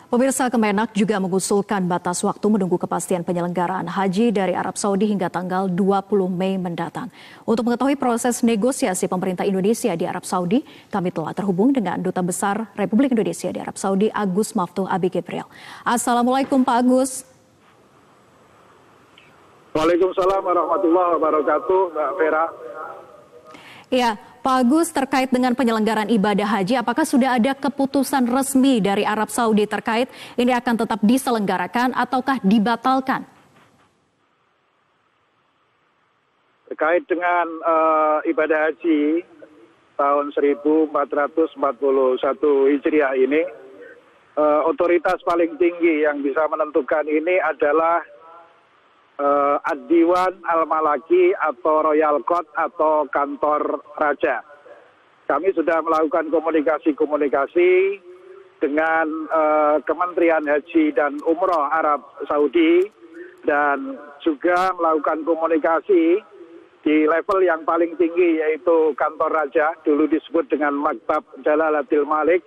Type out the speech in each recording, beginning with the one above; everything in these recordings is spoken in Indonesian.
Pemirsa, Kemenak juga mengusulkan batas waktu menunggu kepastian penyelenggaraan haji dari Arab Saudi hingga tanggal 20 Mei mendatang. Untuk mengetahui proses negosiasi pemerintah Indonesia di Arab Saudi, kami telah terhubung dengan Duta Besar Republik Indonesia di Arab Saudi, Agus Maftuh Abi Gabriel. Assalamualaikum Pak Agus. Waalaikumsalam warahmatullahi wabarakatuh, Mbak Vera. Ya, Pak Agus, terkait dengan penyelenggaraan ibadah haji, apakah sudah ada keputusan resmi dari Arab Saudi terkait ini akan tetap diselenggarakan ataukah dibatalkan? Terkait dengan ibadah haji tahun 1441 Hijriah ini, otoritas paling tinggi yang bisa menentukan ini adalah Ad-Diwan Al-Malaki atau Royal Court atau kantor raja. Kami sudah melakukan komunikasi dengan Kementerian Haji dan Umroh Arab Saudi dan juga melakukan komunikasi di level yang paling tinggi yaitu kantor raja, dulu disebut dengan Maktab Jalalatil Malik.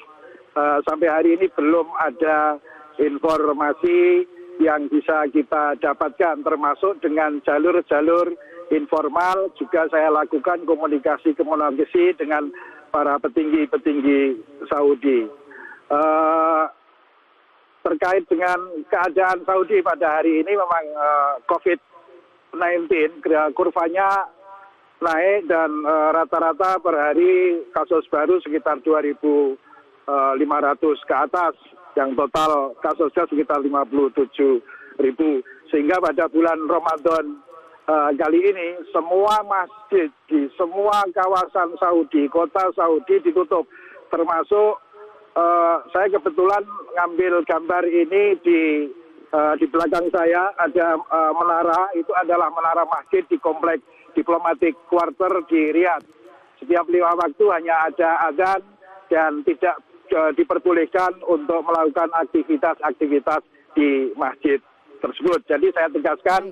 Sampai hari ini belum ada informasi yang bisa kita dapatkan, termasuk dengan jalur-jalur informal. Juga saya lakukan komunikasi dengan para petinggi-petinggi Saudi. Terkait dengan keadaan Saudi pada hari ini memang COVID-19 kurvanya naik dan rata-rata per hari kasus baru sekitar 2.500 ke atas. Yang total kasusnya sekitar 57.000. Sehingga pada bulan Ramadan kali ini semua masjid di semua kawasan Saudi, kota Saudi ditutup. Termasuk saya kebetulan ngambil gambar ini di belakang saya ada menara, itu adalah menara masjid di komplek Diplomatic Quarter di Riyadh. Setiap 5 waktu hanya ada azan dan tidak diperbolehkan untuk melakukan aktivitas di masjid tersebut. Jadi saya tegaskan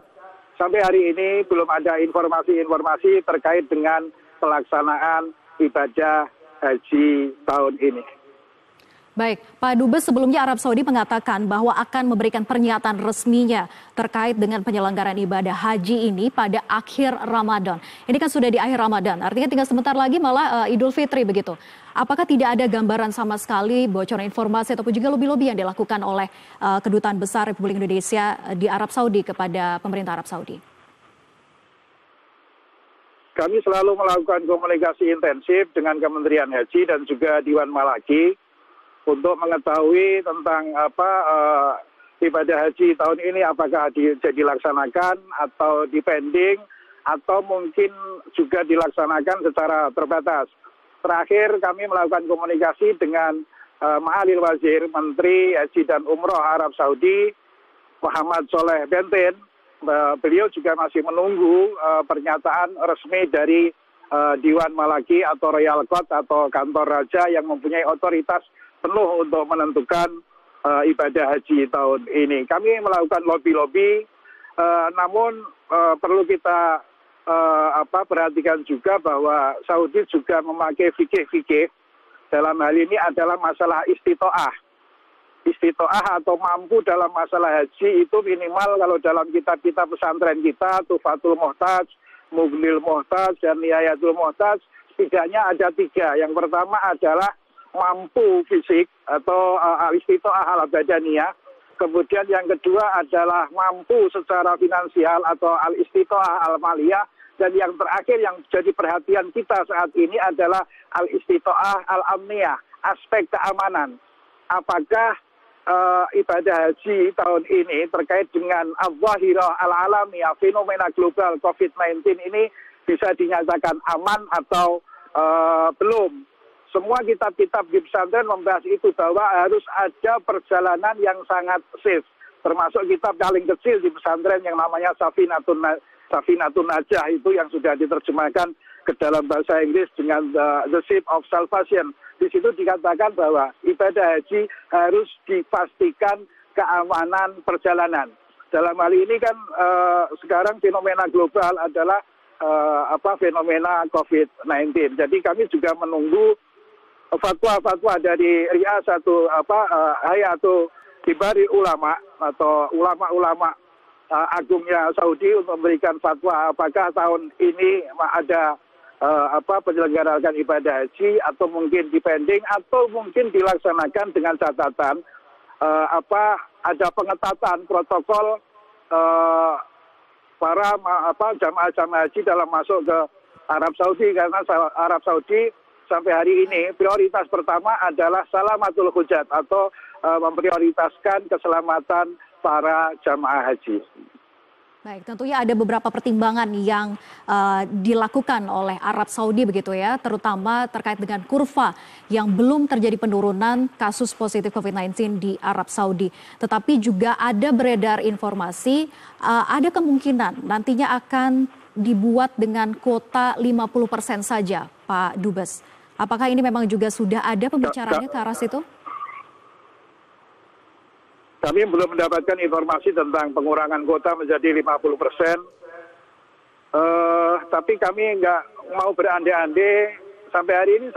sampai hari ini belum ada informasi terkait dengan pelaksanaan ibadah haji tahun ini. Baik, Pak Dubes, sebelumnya Arab Saudi mengatakan bahwa akan memberikan pernyataan resminya terkait dengan penyelenggaraan ibadah haji ini pada akhir Ramadan. Ini kan sudah di akhir Ramadan, artinya tinggal sebentar lagi malah Idul Fitri begitu. Apakah tidak ada gambaran sama sekali, bocoran informasi ataupun juga lobby-lobby yang dilakukan oleh Kedutaan Besar Republik Indonesia di Arab Saudi kepada pemerintah Arab Saudi? Kami selalu melakukan komunikasi intensif dengan Kementerian Haji dan juga Diwan Malaki untuk mengetahui tentang ibadah haji tahun ini apakah jadi dilaksanakan atau dipending atau mungkin juga dilaksanakan secara terbatas. Terakhir kami melakukan komunikasi dengan Ma'alil Wazir Menteri Haji dan Umroh Arab Saudi Muhammad Soleh Benten. Beliau juga masih menunggu pernyataan resmi dari Diwan Malaki atau Royal Court atau kantor raja yang mempunyai otoritas penuh untuk menentukan ibadah haji tahun ini. Kami melakukan lobby-lobby, namun perlu kita perhatikan juga bahwa Saudi juga memakai fikih-fikih. Dalam hal ini adalah masalah istitoah. Istitoah atau mampu dalam masalah haji itu minimal kalau dalam kitab-kitab pesantren kita, Tufatul Muhtaj, Mughnil Muhtaj, dan Nihayatul Muhtaj, setidaknya ada 3. Yang pertama adalah mampu fisik atau al-istitoah al-badaniyah. Kemudian yang kedua adalah mampu secara finansial atau al-istitoah al-maliyah. Dan yang terakhir yang jadi perhatian kita saat ini adalah al-istitoah al-amniyah, aspek keamanan. Apakah ibadah haji tahun ini terkait dengan al-zahirah al-alamiyah, fenomena global COVID-19 ini bisa dinyatakan aman atau belum? Semua kitab-kitab di pesantren membahas itu bahwa harus ada perjalanan yang sangat safe. Termasuk kitab paling kecil di pesantren yang namanya Safinatun Najah itu yang sudah diterjemahkan ke dalam bahasa Inggris dengan The Ship of Salvation. Di situ dikatakan bahwa ibadah haji harus dipastikan keamanan perjalanan. Dalam hal ini kan sekarang fenomena global adalah fenomena COVID-19. Jadi kami juga menunggu fatwa-fatwa dari Hayatul kibari ulama atau ulama-ulama agungnya Saudi untuk memberikan fatwa apakah tahun ini ada penyelenggaraan ibadah haji atau mungkin dipending atau mungkin dilaksanakan dengan catatan ada pengetatan protokol para jamaah haji dalam masuk ke Arab Saudi, karena Arab Saudi sampai hari ini prioritas pertama adalah salamatul hujat atau memprioritaskan keselamatan para jamaah haji. Baik, tentunya ada beberapa pertimbangan yang dilakukan oleh Arab Saudi begitu ya, terutama terkait dengan kurva yang belum terjadi penurunan kasus positif COVID-19 di Arab Saudi. Tetapi juga ada beredar informasi, ada kemungkinan nantinya akan dibuat dengan kuota 50% saja, Pak Dubes. Apakah ini memang juga sudah ada pembicaraannya ke arah situ? Kami belum mendapatkan informasi tentang pengurangan kuota menjadi 50%. Tapi kami nggak mau berandai-andai. Sampai hari ini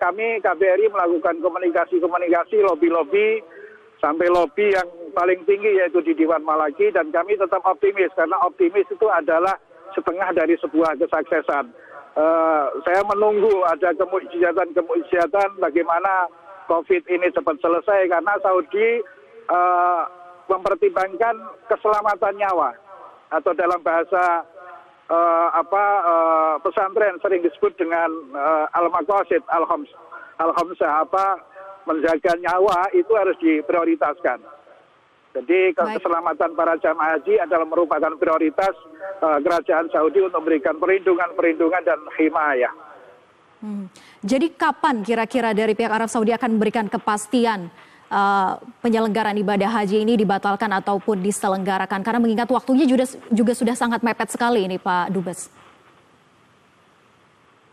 kami KBRI melakukan komunikasi, lobby, sampai lobby yang paling tinggi yaitu di Dewan Malaki, dan kami tetap optimis karena optimis itu adalah setengah dari sebuah kesuksesan. Saya menunggu ada kemujizatan bagaimana COVID ini cepat selesai, karena Saudi mempertimbangkan keselamatan nyawa, atau dalam bahasa pesantren sering disebut dengan al-maqasid al-khamsah, menjaga nyawa itu harus diprioritaskan. Jadi keselamatan para jamaah haji adalah merupakan prioritas kerajaan Saudi untuk memberikan perlindungan dan himayah. Jadi kapan kira-kira dari pihak Arab Saudi akan memberikan kepastian penyelenggaraan ibadah haji ini dibatalkan ataupun diselenggarakan? Karena mengingat waktunya juga sudah sangat mepet sekali ini, Pak Dubes.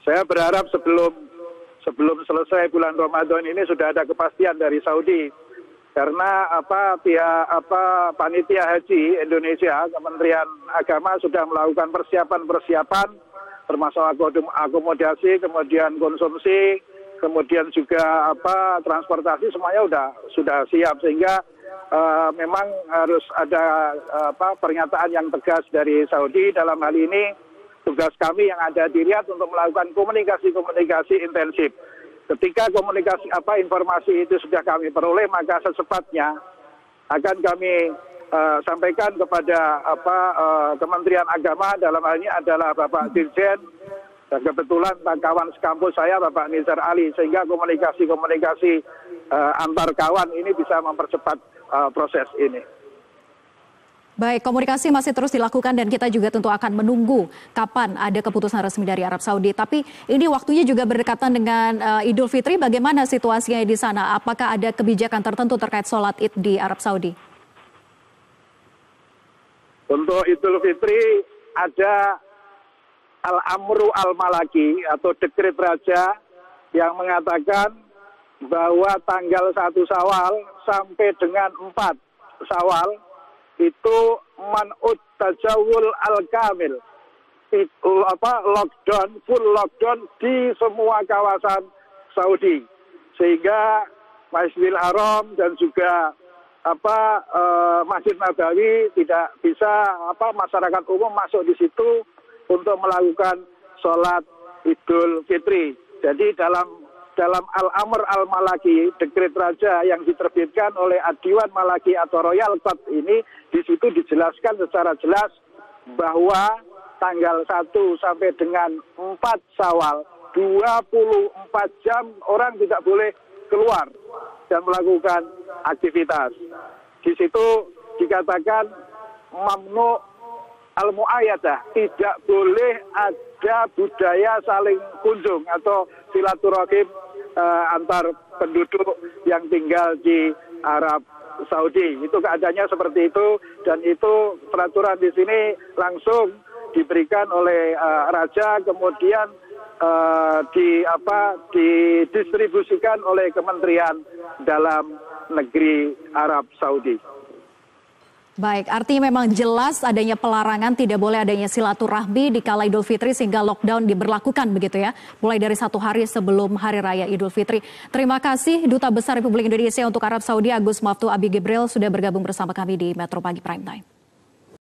Saya berharap sebelum selesai bulan Ramadan ini sudah ada kepastian dari Saudi. Karena panitia haji Indonesia, Kementerian Agama sudah melakukan persiapan termasuk akomodasi, kemudian konsumsi, kemudian juga transportasi, semuanya sudah siap, sehingga memang harus ada pernyataan yang tegas dari Saudi. Dalam hal ini tugas kami yang ada di Riyadh untuk melakukan komunikasi intensif. Ketika informasi itu sudah kami peroleh, maka secepatnya akan kami sampaikan kepada Kementerian Agama, dalam hal ini adalah Bapak Dirjen, dan kebetulan kawan sekampus saya Bapak Nizar Ali, sehingga komunikasi antar kawan ini bisa mempercepat proses ini. Baik, komunikasi masih terus dilakukan dan kita juga tentu akan menunggu kapan ada keputusan resmi dari Arab Saudi. Tapi ini waktunya juga berdekatan dengan Idul Fitri, bagaimana situasinya di sana? Apakah ada kebijakan tertentu terkait sholat Id di Arab Saudi? Untuk Idul Fitri ada Al-Amru Al-Malaki atau dekret raja yang mengatakan bahwa tanggal 1 Syawal sampai dengan 4 Syawal itu man'ud tajawul al-kamil, full lockdown di semua kawasan Saudi, sehingga Masjidil Haram dan juga Masjid Nabawi tidak bisa masyarakat umum masuk di situ untuk melakukan sholat Idul Fitri. Jadi dalam Al-Amr Al-Malaki, dekret raja yang diterbitkan oleh Adiwan Malaki atau Royal Court ini, di situ dijelaskan secara jelas bahwa tanggal 1 sampai dengan 4 Syawal, 24 jam orang tidak boleh keluar dan melakukan aktivitas. Di situ dikatakan mamnu al-mu'ayyadah, tidak boleh ada budaya saling kunjung atau silaturahim antar penduduk yang tinggal di Arab Saudi. Itu keadaannya seperti itu, dan itu peraturan di sini langsung diberikan oleh raja, kemudian didistribusikan oleh Kementerian Dalam Negeri Arab Saudi. Baik, artinya memang jelas adanya pelarangan, tidak boleh adanya silaturahmi di kala Idul Fitri sehingga lockdown diberlakukan begitu ya, mulai dari 1 hari sebelum Hari Raya Idul Fitri. Terima kasih Duta Besar Republik Indonesia untuk Arab Saudi Agus Maftu Abi Gebril sudah bergabung bersama kami di Metro Pagi Prime Time.